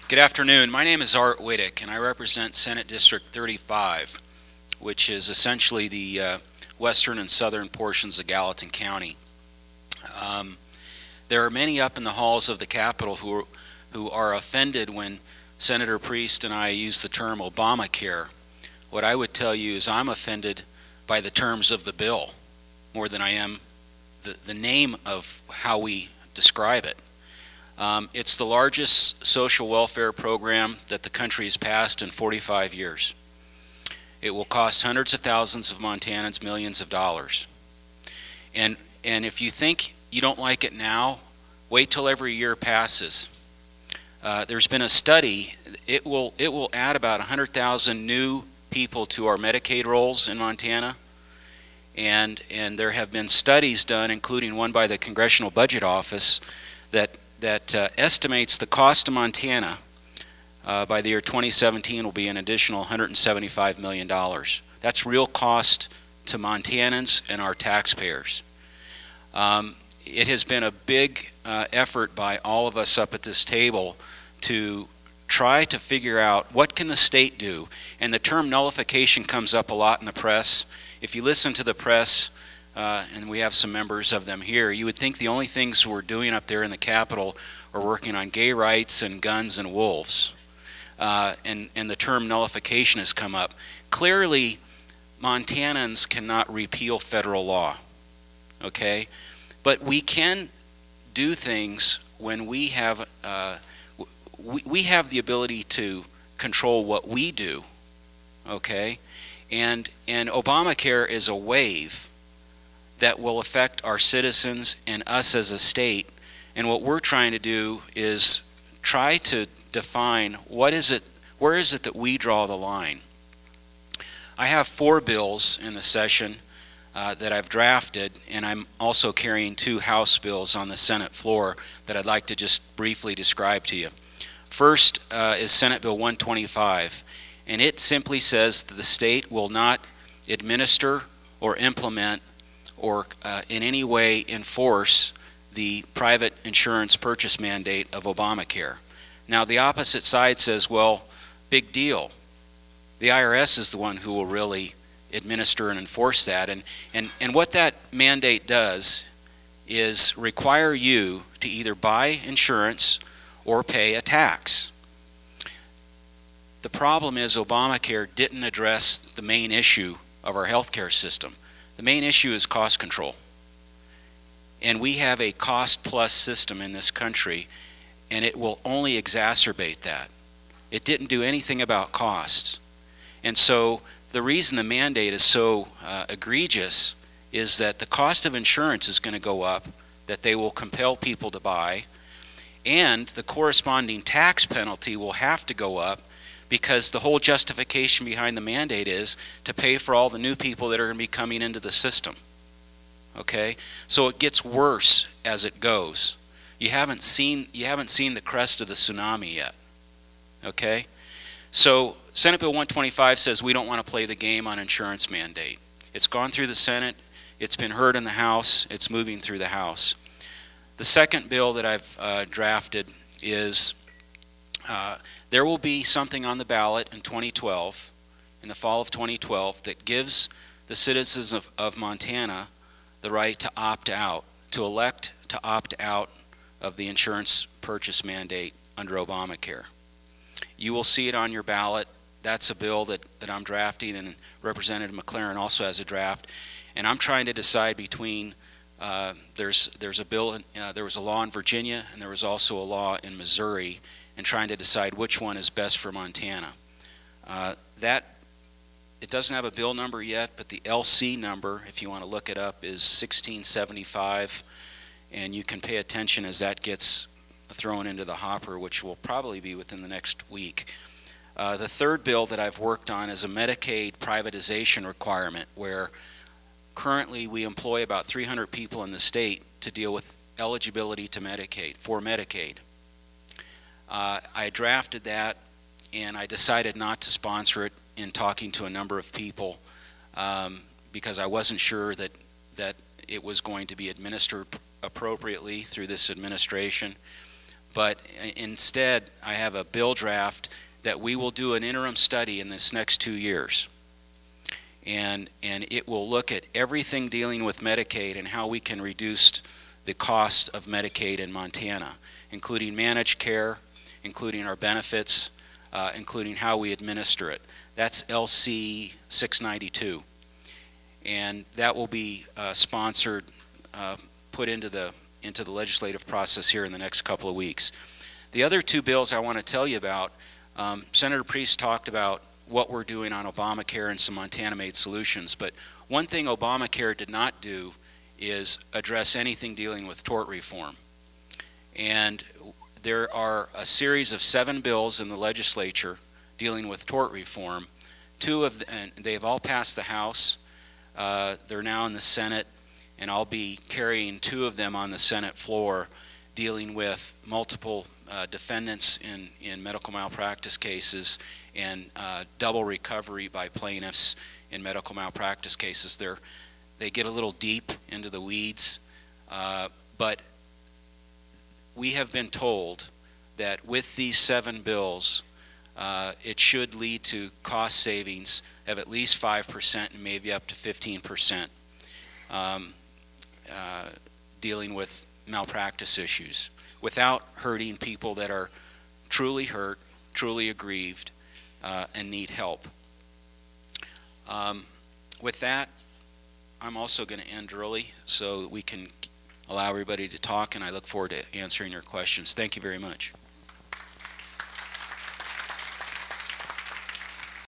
Good afternoon. My name is Art Wittich, and I represent Senate District 35, which is essentially the western and southern portions of Gallatin County. There are many up in the halls of the Capitol who are offended when Senator Priest and I use the term Obamacare. What I would tell you is I'm offended by the terms of the bill more than I am the name of how we describe it. It's the largest social welfare program that the country has passed in 45 years. It will cost hundreds of thousands of Montanans millions of dollars. And if you think you don't like it now, wait till every year passes. There's been a study. It will add about 100,000 new people to our Medicaid rolls in Montana. And there have been studies done, including one by the Congressional Budget Office, that estimates the cost to Montana by the year 2017 will be an additional $175 million. That's real cost to Montanans and our taxpayers. It has been a big effort by all of us up at this table to try to figure out what can the state do. And the term nullification comes up a lot in the press. If you listen to the press, and we have some members of them here, you would think the only things we're doing up there in the Capitol are working on gay rights and guns and wolves. And the term nullification has come up. Clearly, Montanans cannot repeal federal law, okay? But we can do things when we have the ability to control what we do, okay? And Obamacare is a wave that will affect our citizens and us as a state. And what we're trying to do is try to define where is it that we draw the line. I have 4 bills in the session that I've drafted, and I'm also carrying 2 House bills on the Senate floor that I'd like to just briefly describe to you. First is Senate Bill 125, and it simply says that the state will not administer or implement or in any way enforce the private insurance purchase mandate of Obamacare. Now the opposite side says, well, big deal. The IRS is the one who will really administer and enforce that. And what that mandate does is require you to either buy insurance or pay a tax. The problem is Obamacare didn't address the main issue of our healthcare system. The main issue is cost control. And we have a cost-plus system in this country, and it will only exacerbate that. It didn't do anything about costs. And so the reason the mandate is so egregious is that the cost of insurance is going to go up, that they will compel people to buy, and the corresponding tax penalty will have to go up, because the whole justification behind the mandate is to pay for all the new people that are going to be coming into the system. Okay? So it gets worse as it goes. You haven't seen the crest of the tsunami yet. Okay? So Senate Bill 125 says we don't want to play the game on insurance mandate. It's gone through the Senate, it's been heard in the House, it's moving through the House. The second bill that I've drafted is there will be something on the ballot in 2012, in the fall of 2012, that gives the citizens of Montana the right to opt out, to elect to opt out of the insurance purchase mandate under Obamacare. You will see it on your ballot. That's a bill that I'm drafting, and Representative McLaren also has a draft. And I'm trying to decide between, there's a bill, there was a law in Virginia, and there was also a law in Missouri, and trying to decide which one is best for Montana. It doesn't have a bill number yet, but the LC number, if you want to look it up, is 1675, and you can pay attention as that gets thrown into the hopper, which will probably be within the next week. The third bill that I've worked on is a Medicaid privatization requirement, where currently we employ about 300 people in the state to deal with eligibility to Medicaid, for Medicaid. I drafted that, and I decided not to sponsor it in talking to a number of people because I wasn't sure that it was going to be administered appropriately through this administration. But instead, I have a bill draft that we will do an interim study in this next 2 years. And it will look at everything dealing with Medicaid and how we can reduce the cost of Medicaid in Montana, including managed care, including our benefits, including how we administer it. That's LC 692. And that will be sponsored, put into the legislative process here in the next couple of weeks. The other two bills I want to tell you about, Senator Priest talked about what we're doing on Obamacare and some Montana-made solutions, but one thing Obamacare did not do is address anything dealing with tort reform. And there are a series of 7 bills in the legislature dealing with tort reform. 2 of them, and they've all passed the House. They're now in the Senate, and I'll be carrying 2 of them on the Senate floor dealing with multiple defendants in medical malpractice cases and double recovery by plaintiffs in medical malpractice cases. They get a little deep into the weeds, but we have been told that with these 7 bills, it should lead to cost savings of at least 5% and maybe up to 15% dealing with malpractice issues without hurting people that are truly hurt, truly aggrieved, and need help. With that, I'm also going to end early so we can allow everybody to talk, and I look forward to answering your questions. Thank you very much.